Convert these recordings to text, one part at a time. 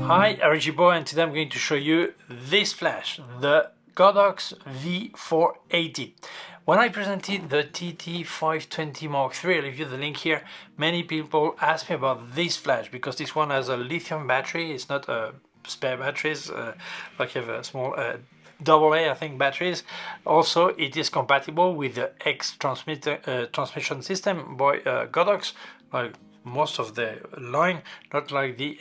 Hi, I'm Gibaud, and today I'm going to show you this flash, the Godox V480. When I presented the TT520 Mark III, I'll leave you the link here, many people asked me about this flash because this one has a lithium battery. It's not a spare batteries, like you have a small AA, I think, batteries. Also, it is compatible with the X transmission system by Godox, like most of the line, not like the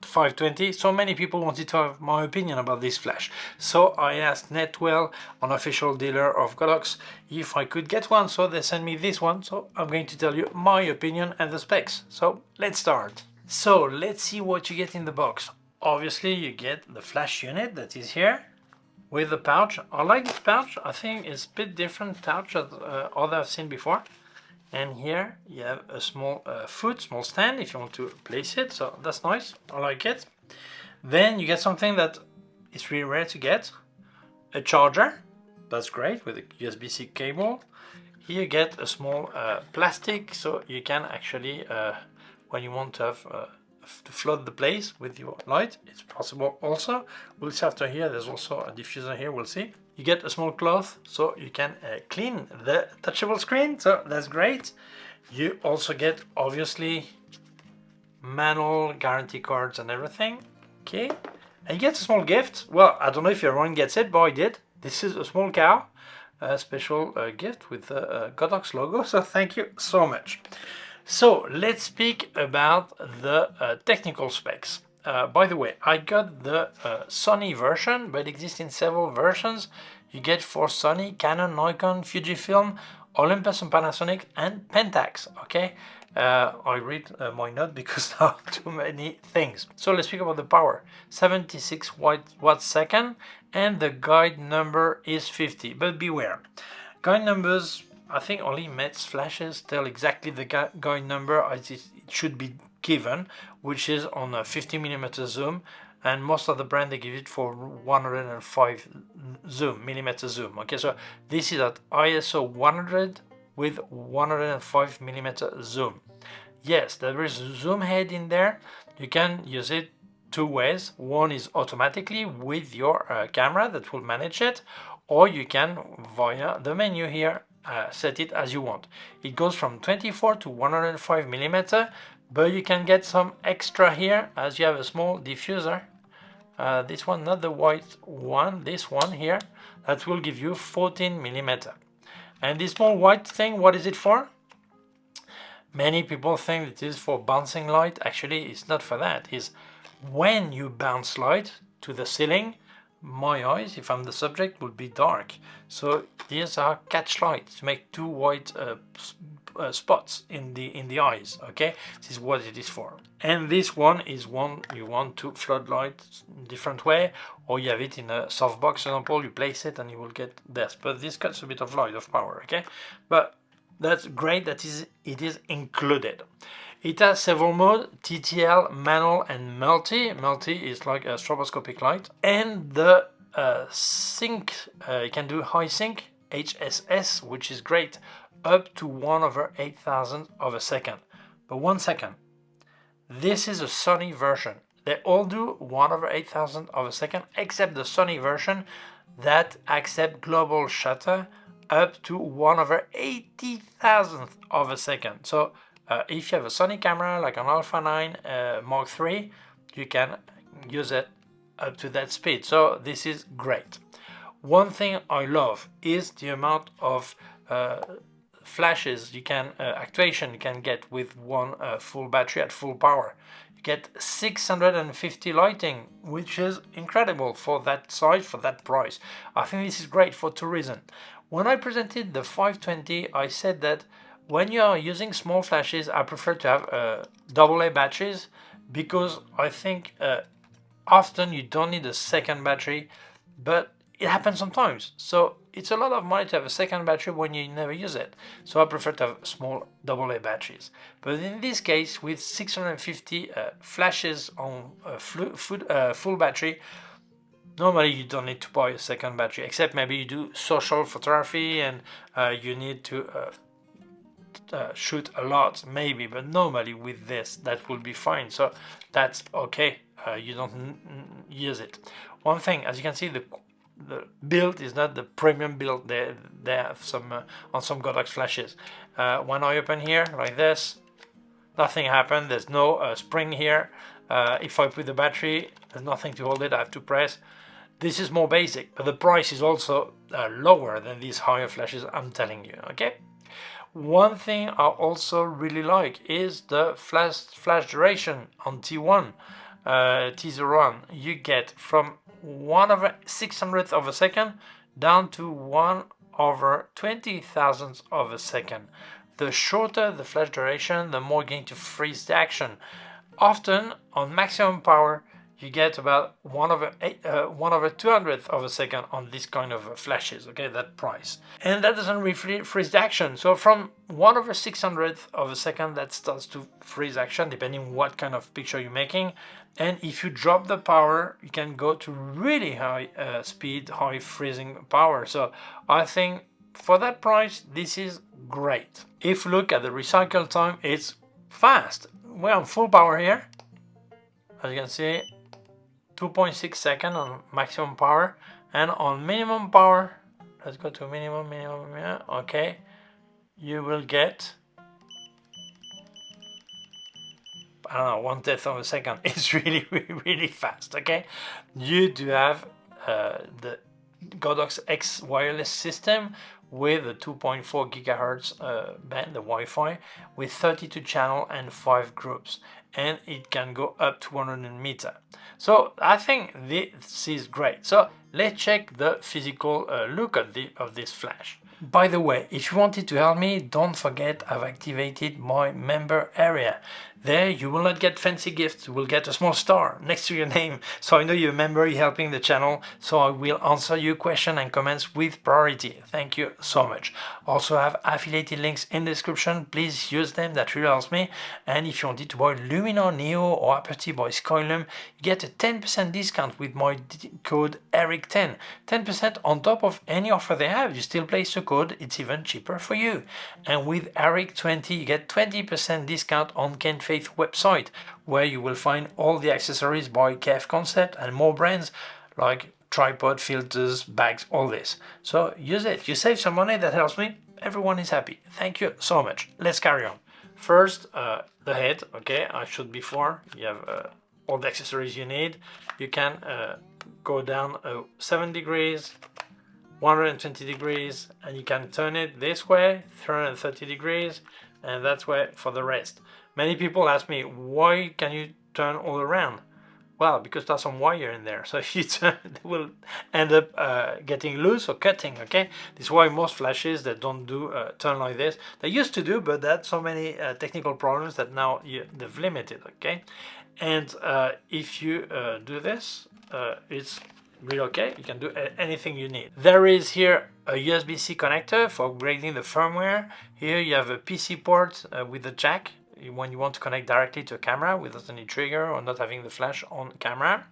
520. So many people wanted to have my opinion about this flash. So I asked Netwell, an official dealer of Godox, if I could get one. So they sent me this one. So I'm going to tell you my opinion and the specs. So let's start. So let's see what you get in the box. Obviously you get the flash unit that is here with the pouch. I like this pouch. I think it's a bit different pouch than other I've seen before. And here you have a small small stand if you want to place it, so that's nice, I like it. Then you get something that is really rare to get, a charger, that's great, with a USB-C cable. Here you get a small plastic, so you can actually, when you want to have to flood the place with your light, it's possible also. We'll see after here, there's also a diffuser here, we'll see. You get a small cloth so you can clean the touchable screen, so that's great. You also get obviously manual guarantee cards and everything. Okay, and you get a small gift. Well, I don't know if everyone gets it, but I did. This is a small cow, a special gift with the Godox logo, so thank you so much. So let's speak about the technical specs. By the way, I got the Sony version, but it exists in several versions. You get for Sony, Canon, Nikon, Fujifilm, Olympus and Panasonic, and Pentax. Okay, I read my note because there are too many things. So let's speak about the power. 76 watts second, and the guide number is 50. But beware, guide numbers, I think only Metz flashes tell exactly the guide number as it should be given, which is on a 50mm zoom, and most of the brand they give it for 105 millimeter zoom. Okay, so this is at ISO 100 with 105mm zoom. Yes, there is a zoom head in there. You can use it two ways. One is automatically with your camera that will manage it, or you can via the menu here set it as you want. It goes from 24 to 105mm, but you can get some extra here as you have a small diffuser. This one, not the white one, this one here, that will give you 14mm. And this small white thing, what is it for? Many people think it is for bouncing light. Actually, it's not for that. It's when you bounce light to the ceiling, my eyes, if I'm the subject, will be dark. So these are catch light to make two white spots in the eyes. Okay, this is what it is for. And this one is one you want to flood light different way, or you have it in a softbox, for example, you place it and you will get this. But this cuts a bit of light, of power. Okay, but that's great that it is included. It has several modes: TTL, manual, and multi. Multi is like a stroboscopic light. And the sync, you can do high sync, HSS, which is great, up to 1/8000 of a second. But 1 second, this is a Sony version. They all do 1/8000 of a second, except the Sony version that accept global shutter up to 1/80,000 of a second. So if you have a Sony camera like an Alpha 9 Mark III, you can use it up to that speed. So this is great. One thing I love is the amount of flashes you can actuation you can get with one full battery at full power. You get 650 lighting, which is incredible for that size, for that price. I think this is great for two reasons. When I presented the 520, I said that when you are using small flashes, I prefer to have AA batteries, because I think often you don't need a second battery, but it happens sometimes. So it's a lot of money to have a second battery when you never use it. So I prefer to have small AA batteries. But in this case, with 650 flashes on full battery, normally you don't need to buy a second battery, except maybe you do social photography and you need to shoot a lot, maybe, but normally with this that will be fine. So that's okay. you don't use it. One thing, as you can see, the build is not the premium build they have some on some Godox flashes. When I open here like this, nothing happened. There's no spring here. If I put the battery, there's nothing to hold it. I have to press. This is more basic, but the price is also lower than these higher flashes, I'm telling you, okay? One thing I also really like is the flash duration on T1, T01. You get from 1/600th of a second down to 1/20,000th of a second. The shorter the flash duration, the more you're going to freeze the action. Often on maximum power, you get about 1/200th of a second on this kind of flashes, okay, that price. And that doesn't really freeze the action. So from 1/600th of a second, that starts to freeze action, depending on what kind of picture you're making. And if you drop the power, you can go to really high speed, high freezing power. So I think for that price, this is great. If you look at the recycle time, it's fast. We're on full power here. As you can see, 2.6 seconds on maximum power, and on minimum power, let's go to minimum, yeah, okay, you will get, I don't know, 1/10 of a second. It's really, really fast, okay? You do have the Godox X wireless system with a 2.4 gigahertz band, the Wi-Fi, with 32 channel and 5 groups, and it can go up to 100 meters. So I think this is great. So let's check the physical look of this flash. By the way, if you wanted to help me, don't forget I've activated my member area. There you will not get fancy gifts, you will get a small star next to your name. So I know you're a member, you're helping the channel, so I will answer your questions and comments with priority. Thank you so much. Also have affiliated links in the description, please use them, that really helps me. And if you wanted to buy Luminar Neo or Aperture by Skylum, you get a 10% discount with my code ERIC10. 10% on top of any offer they have. You still place the code, it's even cheaper for you. And with ERIC20 you get 20% discount on K&F website, where you will find all the accessories by K&F Concept and more brands like tripod, filters, bags, all this. So use it, you save some money, that helps me, everyone is happy. Thank you so much. Let's carry on. First, the head, okay, I showed before, you have all the accessories you need. You can go down 7 degrees, 120 degrees, and you can turn it this way, 330 degrees, and that's way for the rest. Many people ask me, why can you turn all around? Well, because there's some wire in there, so if you turn, it will end up getting loose or cutting, okay? This is why most flashes that don't do turn like this, they used to do, but that's so many technical problems that now they've limited, okay? And if you do this, it's really okay, you can do anything you need. There is here a USB-C connector for upgrading the firmware. Here you have a PC port with a jack when you want to connect directly to a camera without any trigger or not having the flash on camera.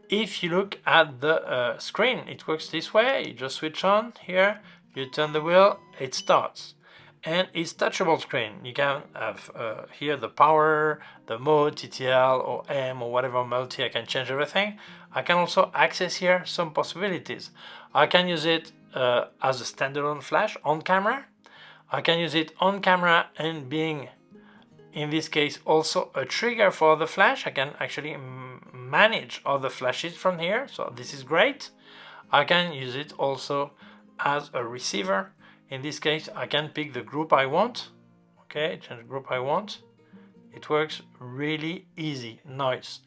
If you look at the screen, it works this way. You just switch on here, you turn the wheel, it starts. And it's touchable screen. You can have here the power, the mode, TTL or M or whatever multi, I can change everything. I can also access here some possibilities. I can use it as a standalone flash on camera. I can use it on camera and being, in this case, also a trigger for the flash. I can actually manage other flashes from here, so this is great. I can use it also as a receiver. In this case, I can pick the group I want. Okay, change the group I want. It works really easy, nice.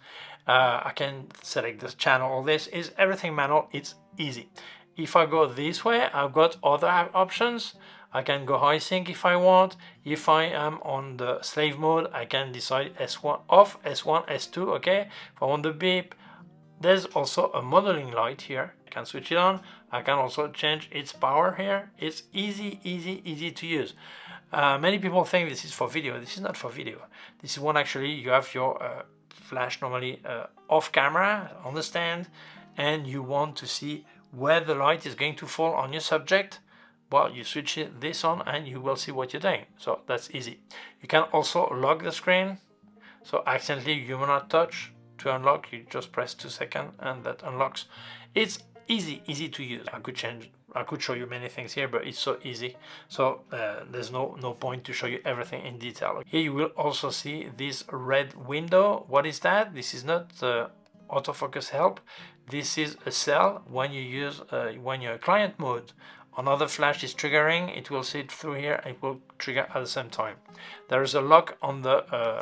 I can select this channel, all this is everything manual, it's easy. If I go this way, I've got other options. I can go high sync if I want. If I am on the slave mode, I can decide S1 off, S1, S2, okay? If I want the beep, there's also a modeling light here. I can switch it on. I can also change its power here. It's easy, easy, easy to use. Many people think this is for video. This is not for video. This is one actually you have your flash normally off camera on the stand, and you want to see where the light is going to fall on your subject. Well, you switch this on and you will see what you're doing. So that's easy. You can also lock the screen. So accidentally you will not touch. to unlock. You just press 2 seconds and that unlocks. It's easy to use. I could show you many things here, but it's so easy. So there's no point to show you everything in detail. Here you will also see this red window. What is that? This is not autofocus help. This is a cell when you use when you're client mode. Another flash is triggering, it will see it through here, it will trigger at the same time. There is a lock on the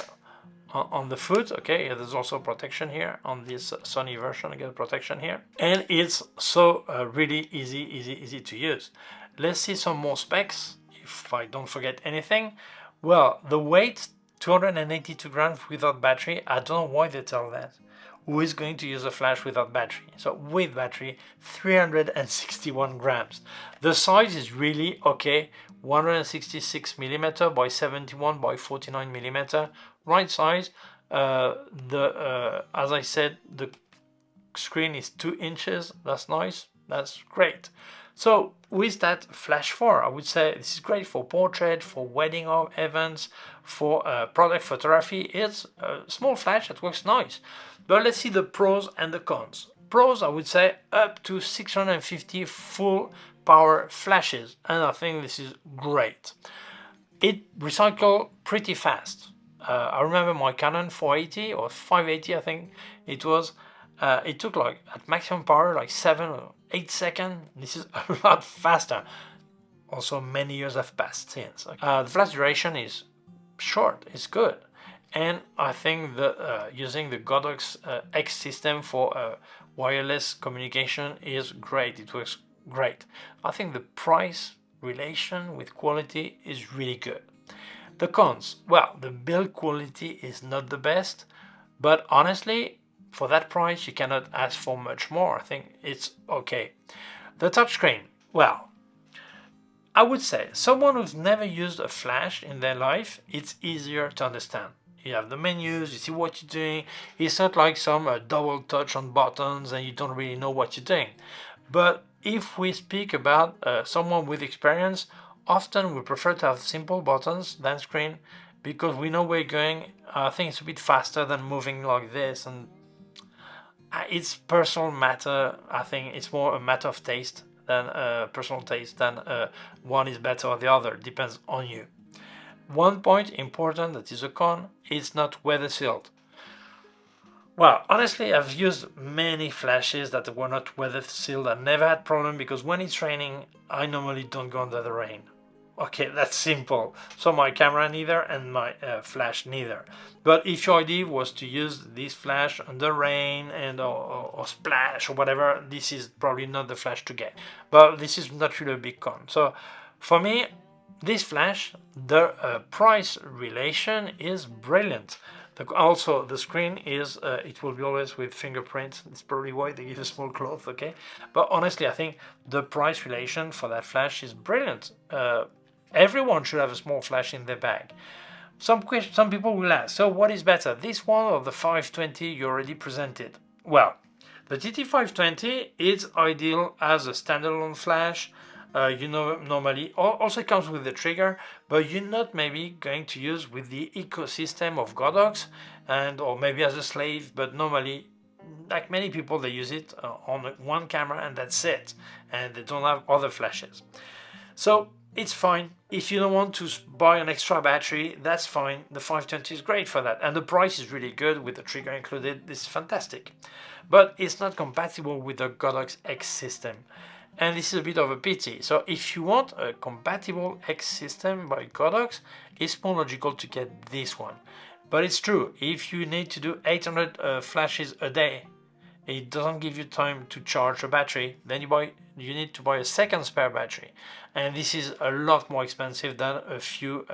foot, okay, there's also protection here on this Sony version. I get protection here, and it's so really easy to use. Let's see some more specs if I don't forget anything. Well, the weight 282 grams without battery. I don't know why they tell that. Who is going to use a flash without battery? So with battery, 361 grams. The size is really okay, 166 millimeter by 71 by 49 millimeter, right size. As I said, the screen is 2 inches. That's nice. That's great. So with that Flash 4, I would say this is great for portrait, for wedding events, for product photography. It's a small flash that works nice. But let's see the pros and the cons. Pros, I would say up to 650 full power flashes, and I think this is great. It recycles pretty fast. I remember my Canon 480 or 580, I think it was. It took like at maximum power like 7 or 8 seconds. This is a lot faster. Also, many years have passed since. The flash duration is short. It's good. And I think that using the Godox X system for wireless communication is great. It works great. I think the price relation with quality is really good. The cons, well, the build quality is not the best, but honestly, for that price, you cannot ask for much more. I think it's okay. The touchscreen, well, I would say someone who's never used a flash in their life, it's easier to understand. You have the menus, you see what you're doing. It's not like some double touch on buttons and you don't really know what you're doing. But if we speak about someone with experience, often we prefer to have simple buttons than screen because we know where you're going. I think it's a bit faster than moving like this, and it's personal matter. I think it's more a matter of taste than personal taste than one is better or the other. Depends on you. One point important that is a con, it's not weather sealed. Well, honestly, I've used many flashes that were not weather sealed. I never had problem because when it's raining, I normally don't go under the rain. Okay, that's simple. So my camera neither and my flash neither. But if your idea was to use this flash under rain and or splash or whatever, this is probably not the flash to get. But this is not really a big con. So for me, this flash, the price relation is brilliant. Also, the screen is, it will be always with fingerprint. It's probably why they give a small cloth, okay? But honestly, I think the price relation for that flash is brilliant. Everyone should have a small flash in their bag. Some people will ask, so what is better, this one or the 520 you already presented? Well, the TT520 is ideal as a standalone flash. Normally also comes with the trigger, but you're not maybe going to use with the ecosystem of Godox or maybe as a slave, but normally, like many people, they use it on one camera and that's it, and they don't have other flashes. So it's fine. If you don't want to buy an extra battery, that's fine. The 520 is great for that, and the price is really good with the trigger included. This is fantastic, but it's not compatible with the Godox X system. And this is a bit of a pity. So if you want a compatible X system by Godox, it's more logical to get this one. But it's true, if you need to do 800 flashes a day, it doesn't give you time to charge a battery, then you need to buy a second spare battery. And this is a lot more expensive than a few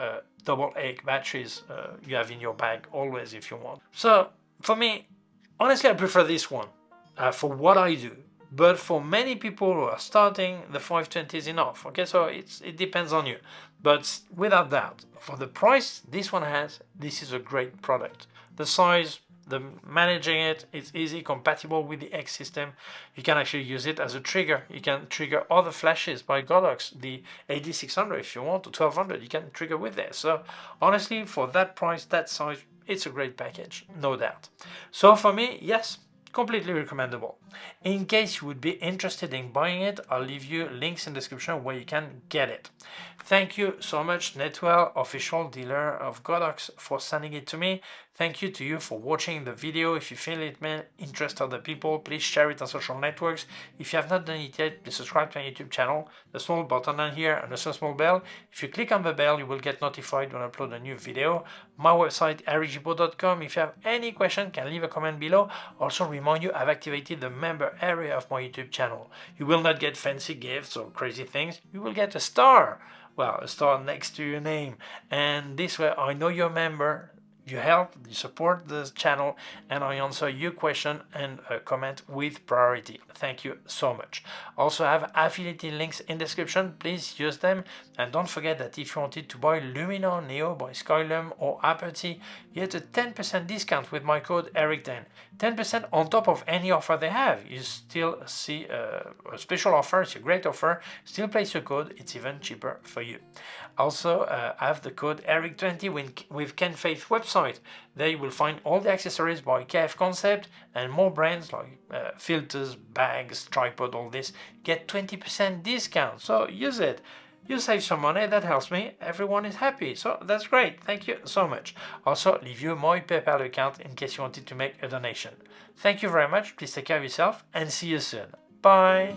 AA batteries you have in your bag always if you want. So for me, honestly, I prefer this one for what I do. But for many people who are starting, the 520 is enough. Okay, so it depends on you. But without doubt, for the price this one has, this is a great product. The size, the managing it, it's easy, compatible with the X system. You can actually use it as a trigger. You can trigger other flashes by Godox, the AD600 if you want, or 1200, you can trigger with this. So honestly, for that price, that size, it's a great package, no doubt. So for me, yes, completely recommendable. In case you would be interested in buying it, I'll leave you links in the description where you can get it. Thank you so much, Netwell, official dealer of Godox, for sending it to me. Thank you to you for watching the video. If you feel it may interest other people, please share it on social networks. If you have not done it yet, please subscribe to my YouTube channel. The small button down here and also a small bell. If you click on the bell, you will get notified when I upload a new video. My website, ericgibaud.com. If you have any question, can leave a comment below. Also remind you, I've activated the member area of my YouTube channel. You will not get fancy gifts or crazy things. You will get a star. Well, a star next to your name. And this way, I know you're a member. You help, you support the channel, and I answer your question and comment with priority. Thank you so much. Also, I have affiliate links in the description. Please use them. And don't forget that if you wanted to buy Luminar Neo by Skylum or Aperty, you get a 10% discount with my code ERIC10. 10% on top of any offer they have. You still see a special offer. It's a great offer. Still place your code. It's even cheaper for you. Also, I have the code ERIC20 with Ken Faith website. There you will find all the accessories by K&F Concept and more brands like filters, bags, tripod, all this. Get 20% discount. So use it. You save some money, that helps me. Everyone is happy, so that's great. Thank you so much. Also, leave you my PayPal account in case you wanted to make a donation. Thank you very much. Please take care of yourself and see you soon. Bye.